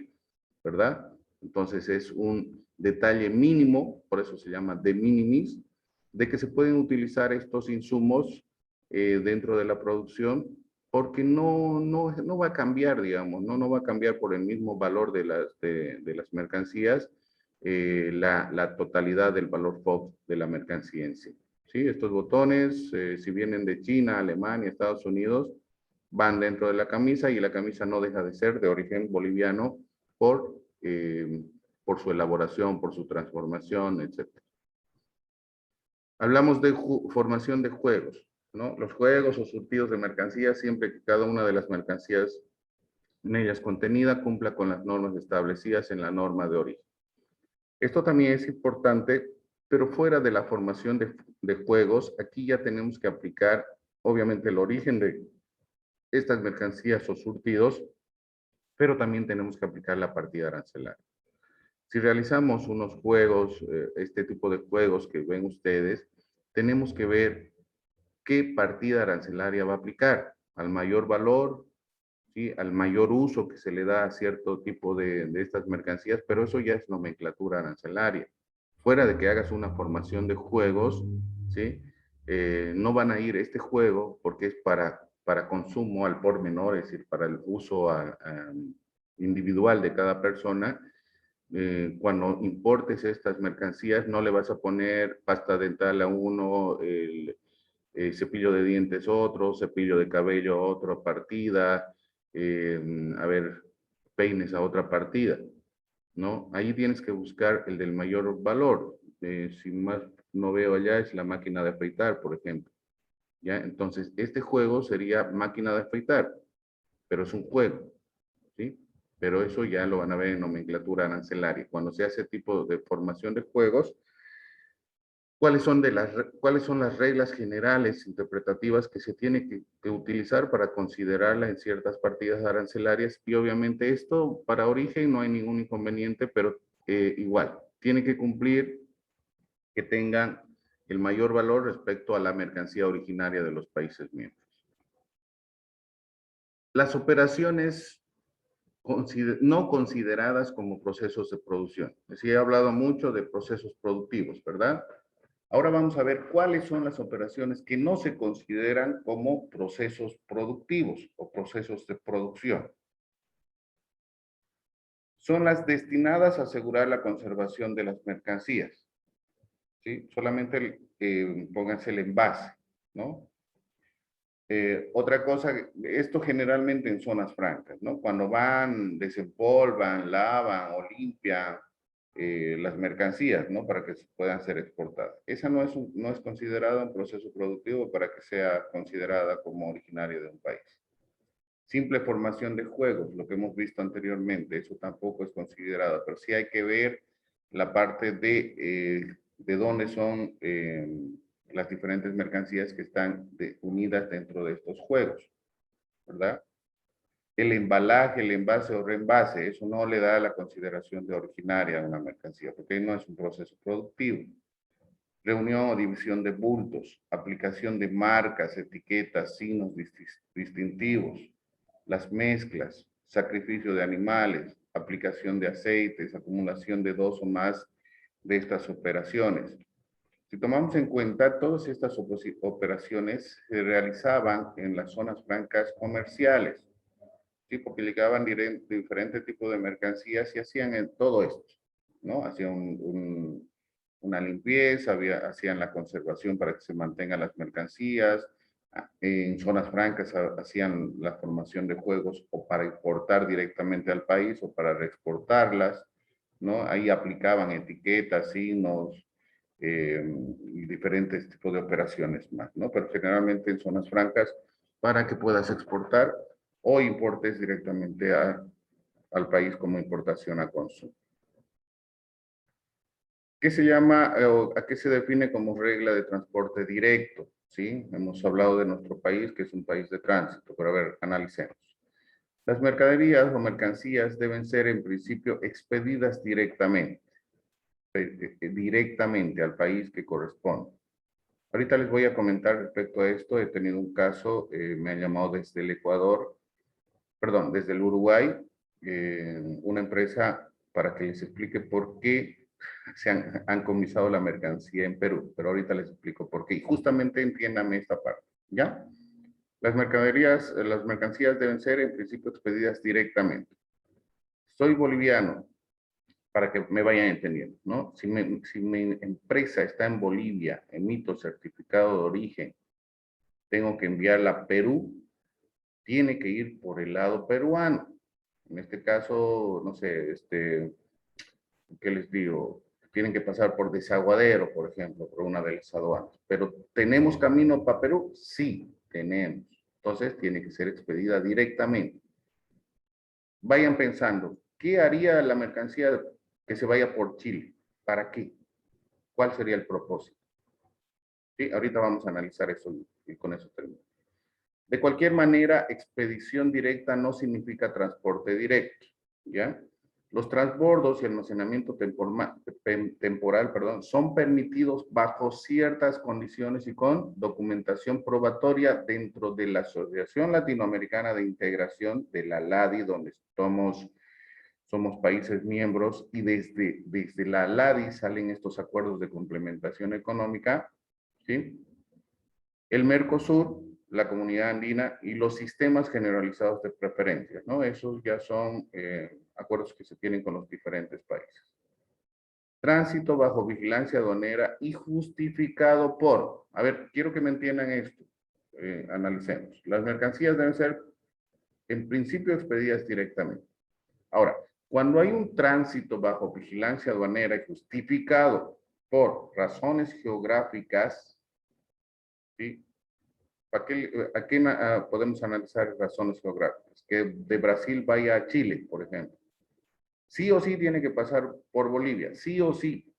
¿verdad? Entonces es un detalle mínimo, por eso se llama de minimis, de que se pueden utilizar estos insumos dentro de la producción, porque no va a cambiar, digamos, no va a cambiar por el mismo valor de las mercancías la totalidad del valor FOB de la mercancía en sí. ¿Sí? Estos botones, si vienen de China, Alemania, Estados Unidos, van dentro de la camisa y la camisa no deja de ser de origen boliviano por su elaboración, por su transformación, etc. Hablamos de formación de juegos, ¿no? Los juegos o surtidos de mercancías, siempre que cada una de las mercancías en ellas contenida cumpla con las normas establecidas en la norma de origen. Esto también es importante, pero fuera de la formación de juegos, aquí ya tenemos que aplicar, obviamente, el origen de estas mercancías o surtidos, pero también tenemos que aplicar la partida arancelaria. Si realizamos unos juegos, este tipo de juegos que ven ustedes, tenemos que ver qué partida arancelaria va a aplicar, al mayor valor, ¿sí? Al mayor uso que se le da a cierto tipo de estas mercancías, pero eso ya es nomenclatura arancelaria. Fuera de que hagas una formación de juegos, ¿sí? No van a ir este juego porque es para consumo al por menor, es decir, para el uso individual de cada persona. Cuando importes estas mercancías, no le vas a poner pasta dental a uno, cepillo de dientes otro, cepillo de cabello otra partida, peines a otra partida, ¿no? Ahí tienes que buscar el del mayor valor. Si más no veo allá, es la máquina de afeitar, por ejemplo. ¿Ya? Entonces, este juego sería máquina de afeitar, pero es un juego, ¿sí? Pero eso ya lo van a ver en nomenclatura arancelaria. Cuando se hace tipo de formación de juegos, ¿cuáles son las reglas generales interpretativas que se tiene que utilizar para considerarla en ciertas partidas arancelarias? Y obviamente esto para origen no hay ningún inconveniente, pero igual, tiene que cumplir que tengan el mayor valor respecto a la mercancía originaria de los países miembros. Las operaciones no consideradas como procesos de producción. Sí, he hablado mucho de procesos productivos, ¿verdad? Ahora vamos a ver cuáles son las operaciones que no se consideran como procesos productivos o procesos de producción. Son las destinadas a asegurar la conservación de las mercancías. ¿Sí? Solamente pónganse el envase, ¿no? Otra cosa, esto generalmente en zonas francas, ¿no? Cuando van, desempolvan, lavan o limpian las mercancías, ¿no? Para que puedan ser exportadas. Esa no es considerada un proceso productivo para que sea considerada como originaria de un país. Simple formación de juegos, lo que hemos visto anteriormente, eso tampoco es considerado, pero sí hay que ver la parte de dónde son las diferentes mercancías que están unidas dentro de estos juegos, ¿verdad? El embalaje, el envase o reenvase, eso no le da la consideración de originaria a una mercancía, porque no es un proceso productivo. Reunión o división de bultos, aplicación de marcas, etiquetas, signos distintivos, las mezclas, sacrificio de animales, aplicación de aceites, acumulación de 2 o más de estas operaciones. Si tomamos en cuenta, todas estas operaciones se realizaban en las zonas francas comerciales, ¿sí? Porque llegaban diferentes tipos de mercancías y hacían todo esto, ¿no? Hacían una limpieza, hacían la conservación para que se mantengan las mercancías. En zonas francas hacían la formación de juegos o para importar directamente al país o para reexportarlas, ¿no? Ahí aplicaban etiquetas, signos y diferentes tipos de operaciones más, ¿no? Pero generalmente en zonas francas para que puedas exportar o importes directamente al país como importación a consumo. ¿Qué se llama o a qué se define como regla de transporte directo? ¿Sí? Hemos hablado de nuestro país, que es un país de tránsito, pero a ver, analicemos. Las mercaderías o mercancías deben ser en principio expedidas directamente al país que corresponde. Ahorita les voy a comentar respecto a esto. He tenido un caso, me han llamado desde el Ecuador, perdón, desde el Uruguay, una empresa para que les explique por qué se han comisado la mercancía en Perú, pero ahorita les explico por qué. Y justamente entiéndame esta parte, ¿ya? Las mercancías deben ser en principio expedidas directamente. Soy boliviano, para que me vayan entendiendo, ¿no? Si mi empresa está en Bolivia, emito certificado de origen, tengo que enviarla a Perú, tiene que ir por el lado peruano. En este caso, no sé, ¿qué les digo? Tienen que pasar por Desaguadero, por ejemplo, por una de las aduanas. Pero ¿tenemos camino para Perú? Sí, tenemos. Entonces, tiene que ser expedida directamente. Vayan pensando, ¿qué haría la mercancía que se vaya por Chile? ¿Para qué? ¿Cuál sería el propósito? Sí, ahorita vamos a analizar eso y con eso termino. De cualquier manera, expedición directa no significa transporte directo, ¿ya? Los transbordos y almacenamiento temporal, son permitidos bajo ciertas condiciones y con documentación probatoria dentro de la Asociación Latinoamericana de Integración de la LADI, donde somos países miembros, y desde la LADI salen estos acuerdos de complementación económica, ¿sí? El Mercosur, la Comunidad Andina y los sistemas generalizados de preferencias, ¿no? Esos ya son acuerdos que se tienen con los diferentes países. Tránsito bajo vigilancia aduanera y justificado por, a ver, quiero que me entiendan esto, analicemos. Las mercancías deben ser, en principio, expedidas directamente. Ahora, cuando hay un tránsito bajo vigilancia aduanera y justificado por razones geográficas, ¿sí? ¿A qué podemos analizar razones geográficas? Que de Brasil vaya a Chile, por ejemplo. Sí o sí tiene que pasar por Bolivia, sí o sí,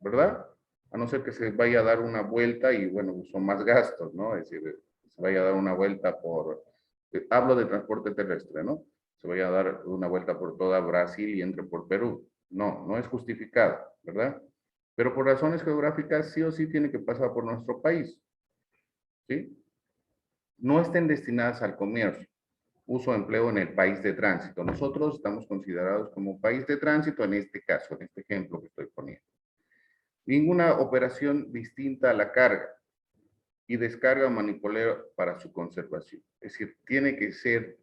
¿verdad? A no ser que se vaya a dar una vuelta y, bueno, son más gastos, ¿no? Es decir, se vaya a dar una vuelta hablo de transporte terrestre, ¿no? Se vaya a dar una vuelta por toda Brasil y entre por Perú. No, no es justificado, ¿verdad? Pero por razones geográficas, sí o sí tiene que pasar por nuestro país, ¿sí? No estén destinadas al comercio, uso o empleo en el país de tránsito. Nosotros estamos considerados como país de tránsito en este caso, en este ejemplo que estoy poniendo. Ninguna operación distinta a la carga y descarga o manipuleo para su conservación. Es decir, tiene que ser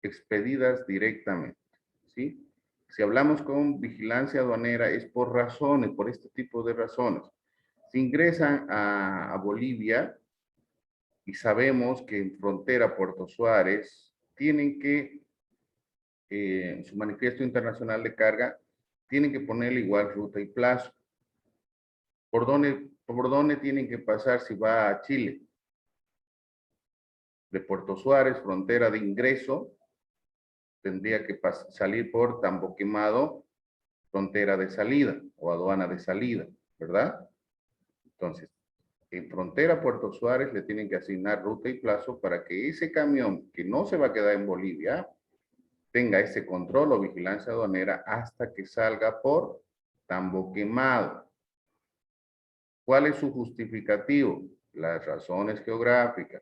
expedidas directamente, ¿sí? Si hablamos con vigilancia aduanera es por razones, por este tipo de razones. Si ingresan a Bolivia, y sabemos que en frontera Puerto Suárez tienen que, en su manifiesto internacional de carga, tienen que ponerle igual ruta y plazo. ¿Por dónde tienen que pasar si va a Chile? de Puerto Suárez, frontera de ingreso, tendría que salir por Tambo Quemado, frontera de salida o aduana de salida, ¿verdad? Entonces, en frontera Puerto Suárez le tienen que asignar ruta y plazo para que ese camión que no se va a quedar en Bolivia tenga ese control o vigilancia aduanera hasta que salga por Tambo Quemado. ¿Cuál es su justificativo? Las razones geográficas.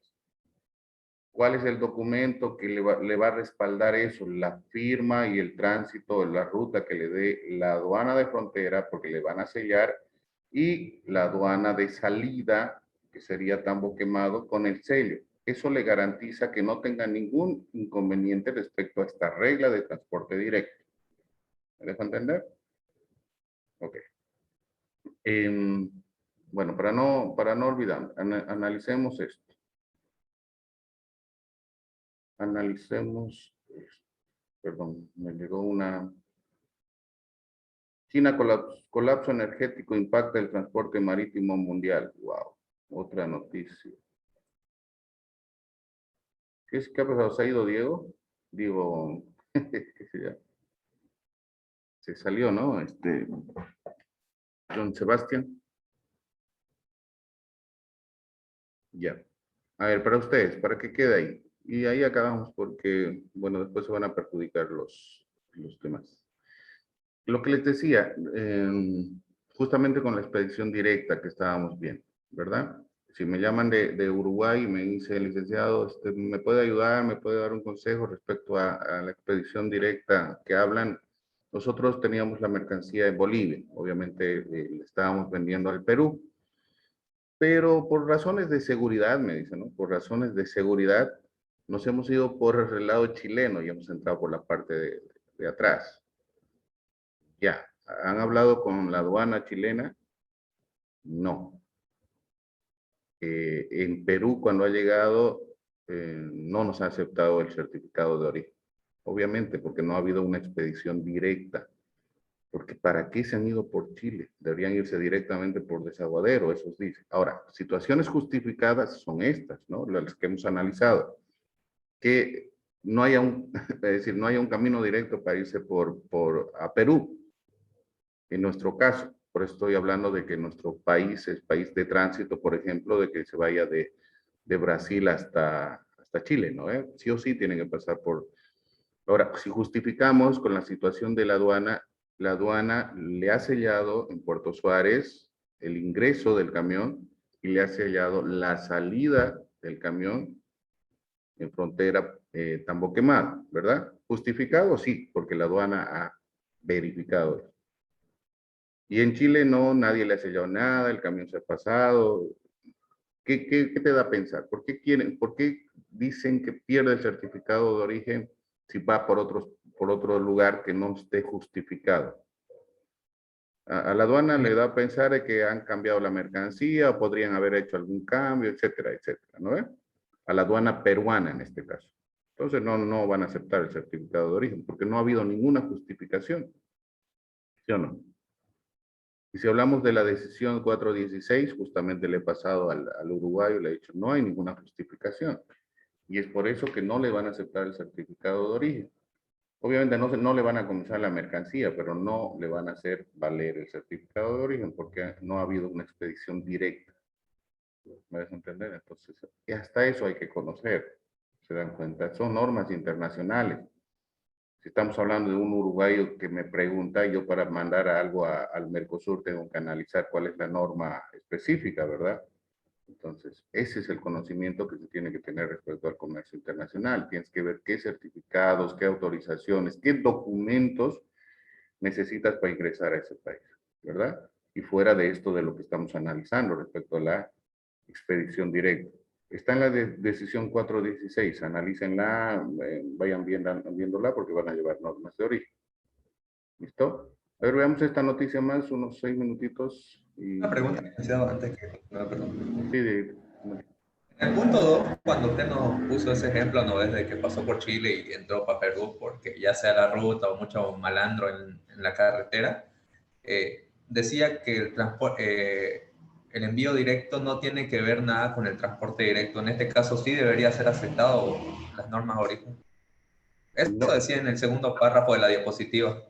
¿Cuál es el documento que le va a respaldar eso? La firma y el tránsito, la ruta que le dé la aduana de frontera, porque le van a sellar, y la aduana de salida, que sería Tambo Quemado, con el sello. Eso le garantiza que no tenga ningún inconveniente respecto a esta regla de transporte directo. ¿Me dejo entender? Ok. Bueno, para no olvidar, analicemos esto. Analicemos esto. Perdón, me llegó una... China colapso energético impacta el transporte marítimo mundial. Wow, otra noticia. ¿Qué ha pasado? ¿Se ha ido Diego? Digo, se salió, ¿no? John Sebastián. Ya. A ver, para ustedes, para que quede ahí. Y ahí acabamos porque, bueno, después se van a perjudicar los demás. Lo que les decía, justamente con la expedición directa que estábamos viendo, ¿verdad? Si me llaman de Uruguay y me dice, licenciado, ¿me puede ayudar? ¿Me puede dar un consejo respecto a la expedición directa que hablan? Nosotros teníamos la mercancía en Bolivia, obviamente le estábamos vendiendo al Perú, pero por razones de seguridad, me dicen, ¿no? Por razones de seguridad, nos hemos ido por el lado chileno y hemos entrado por la parte de atrás. Ya, ¿han hablado con la aduana chilena? No. En Perú, cuando ha llegado, no nos ha aceptado el certificado de origen. Obviamente, porque no ha habido una expedición directa. Porque ¿para qué se han ido por Chile? Deberían irse directamente por Desaguadero, eso dice. Ahora, situaciones justificadas son estas, ¿no? Las que hemos analizado. Que no haya es decir, no haya un camino directo para irse a Perú. En nuestro caso, por eso estoy hablando de que nuestro país es país de tránsito, por ejemplo, de que se vaya de Brasil hasta Chile, ¿no? Sí o sí tienen que pasar por... Ahora, si justificamos con la situación de la aduana le ha sellado en Puerto Suárez el ingreso del camión y le ha sellado la salida del camión en frontera Tambo Quemado, ¿verdad? ¿Justificado? Sí, porque la aduana ha verificado eso. Y en Chile no, nadie le ha sellado nada, el camión se ha pasado. ¿Qué te da a pensar? ¿Por qué dicen que pierde el certificado de origen si va por otro lugar que no esté justificado? A la aduana le da a pensar de que han cambiado la mercancía o podrían haber hecho algún cambio, etcétera, etcétera, ¿no ve? A la aduana peruana en este caso. Entonces no van a aceptar el certificado de origen porque no ha habido ninguna justificación. ¿Sí o no? Y si hablamos de la decisión 416, justamente le he pasado al uruguayo, le he dicho, no hay ninguna justificación. Y es por eso que no le van a aceptar el certificado de origen. Obviamente no le van a comenzar la mercancía, pero no le van a hacer valer el certificado de origen porque no ha habido una expedición directa. ¿Me vas a entender? Entonces, y hasta eso hay que conocer. ¿Se dan cuenta? Son normas internacionales. Si estamos hablando de un uruguayo que me pregunta, yo para mandar algo al Mercosur tengo que analizar cuál es la norma específica, ¿verdad? Entonces, ese es el conocimiento que se tiene que tener respecto al comercio internacional. Tienes que ver qué certificados, qué autorizaciones, qué documentos necesitas para ingresar a ese país, ¿verdad? Y fuera de esto de lo que estamos analizando respecto a la expedición directa. Está en la decisión 416, analícenla, vayan viéndola porque van a llevar normas de origen. ¿Listo? A ver, veamos esta noticia más, unos 6 minutitos. Una pregunta, licenciado, antes que... No, perdón. Sí, En el punto 2, cuando usted nos puso ese ejemplo, ¿no? Desde que pasó por Chile y entró para Perú, porque ya sea la ruta o mucho malandro en la carretera, decía que el envío directo no tiene que ver nada con el transporte directo. En este caso sí debería ser aceptado las normas de origen. Eso No, decía en el segundo párrafo de la diapositiva,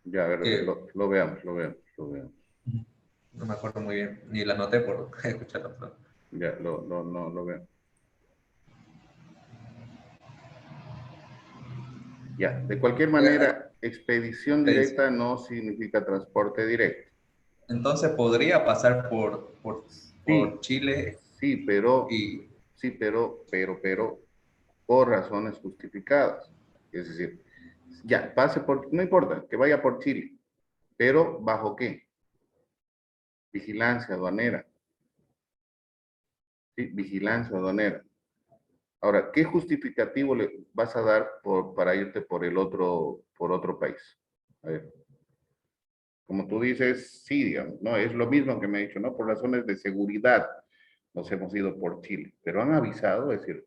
ya, a ver, que lo veamos, lo veamos, lo veamos. no me acuerdo muy bien, ni la anoté por escucharlo. Pero... Ya, no, lo veo. Ya, de cualquier manera, expedición directa no significa transporte directo. Entonces podría pasar por Sí, Chile sí, pero, y sí, pero, por razones justificadas. Es decir, ya, pase por, no importa, que vaya por Chile, pero ¿bajo qué? Vigilancia aduanera. Sí, vigilancia aduanera. Ahora, ¿qué justificativo le vas a dar para irte por otro país? A ver, como tú dices, sí, digamos, ¿no? Es lo mismo que me he dicho, ¿no? Por razones de seguridad nos hemos ido por Chile, pero han avisado, es decir,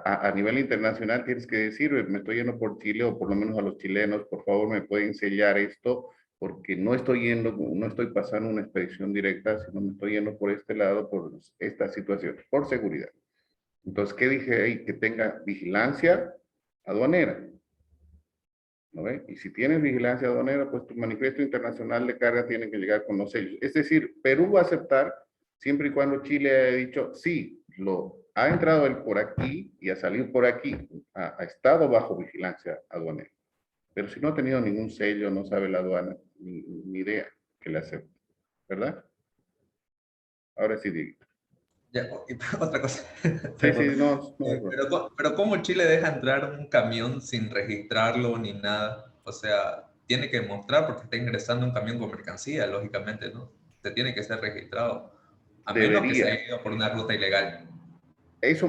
a nivel internacional tienes que decir, me estoy yendo por Chile, o por lo menos a los chilenos, por favor, me pueden sellar esto, porque no estoy yendo, no estoy pasando una expedición directa, sino me estoy yendo por este lado, por esta situación, por seguridad. Entonces, ¿qué dije ahí? Que tenga vigilancia aduanera. ¿No ve? Y si tienes vigilancia aduanera, pues tu manifiesto internacional de carga tiene que llegar con los sellos. Es decir, Perú va a aceptar siempre y cuando Chile haya dicho, sí, ha entrado él por aquí y ha salido por aquí, ha estado bajo vigilancia aduanera. Pero si no ha tenido ningún sello, no sabe la aduana, ni idea que le acepte. ¿Verdad? Ahora sí digo. ya, y otra cosa, Sí, sí, perdón. no. Pero ¿cómo Chile deja entrar un camión sin registrarlo ni nada? O sea, tiene que mostrar porque está ingresando un camión con mercancía, lógicamente, ¿no? Se tiene que ser registrado, a menos que se Debería. haya ido por una ruta ilegal. Eso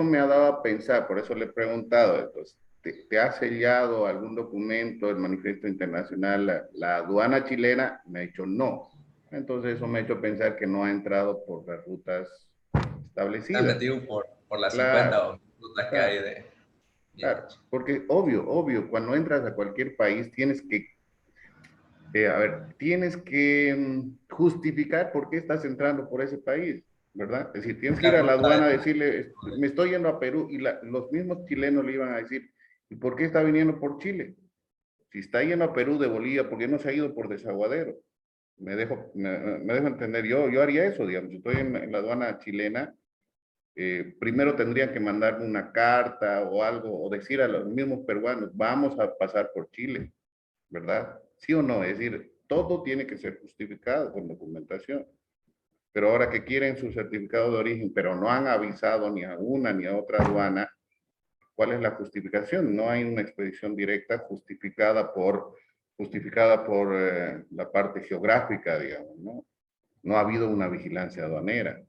me ha dado a pensar, por eso le he preguntado, entonces, ¿te ha sellado algún documento, el manifiesto internacional, la aduana chilena? Me ha dicho no. Entonces eso me ha hecho pensar que no ha entrado por las rutas Se han establecidas. metido por las 50 Claro, o rutas que hay claro, de... claro. Ya. Porque obvio, cuando entras a cualquier país tienes que, a ver, tienes que justificar por qué estás entrando por ese país, ¿verdad? Es decir, tienes que ir La a la ruta aduana a de... decirle, me estoy yendo a Perú, y los mismos chilenos le iban a decir, ¿y por qué está viniendo por Chile? Si está yendo a Perú de Bolivia, ¿por qué no se ha ido por Desaguadero? Me dejo entender, yo haría eso, digamos, si estoy en la aduana chilena, primero tendrían que mandarme una carta o algo, o decir a los mismos peruanos, vamos a pasar por Chile, ¿verdad? ¿Sí o no? Es decir, todo tiene que ser justificado con documentación. Pero ahora que quieren su certificado de origen, pero no han avisado ni a una ni a otra aduana, ¿cuál es la justificación? No hay una expedición directa justificada por la parte geográfica, digamos, ¿no? No ha habido una vigilancia aduanera,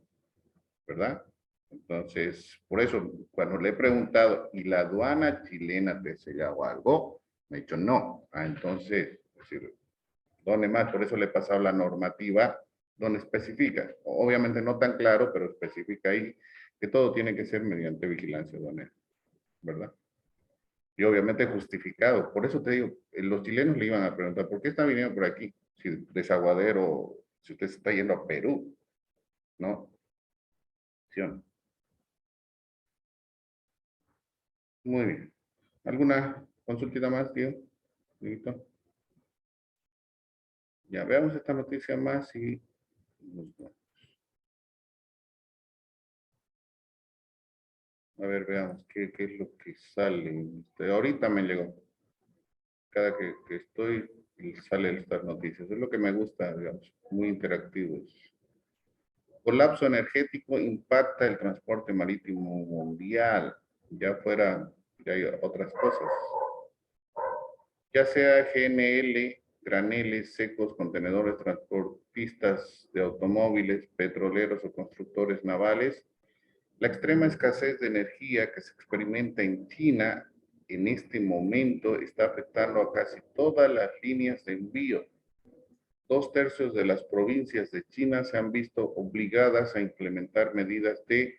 ¿verdad? Entonces, por eso, cuando le he preguntado, ¿y la aduana chilena te ha sellado algo? Me ha dicho no. Entonces, es decir, ¿dónde más? Por eso le he pasado la normativa donde especifica, obviamente no tan claro, pero especifica ahí que todo tiene que ser mediante vigilancia aduanera, ¿verdad? Y obviamente justificado. Por eso te digo, los chilenos le iban a preguntar, ¿por qué está viniendo por aquí? Si Desaguadero, si usted se está yendo a Perú, ¿no? ¿Sí o no? Muy bien. ¿Alguna consultita más, tío? ¿Listo? Ya veamos esta noticia más y nos vamos. A ver, veamos qué es lo que sale. Ahorita me llegó. Cada que estoy, sale estas noticias. Es lo que me gusta, digamos, muy interactivos. Colapso energético impacta el transporte marítimo mundial. Ya fuera, ya hay otras cosas. Ya sea GNL, graneles secos, contenedores, transportistas de automóviles, petroleros o constructores navales, la extrema escasez de energía que se experimenta en China en este momento está afectando a casi todas las líneas de envío. 2/3 de las provincias de China se han visto obligadas a implementar medidas de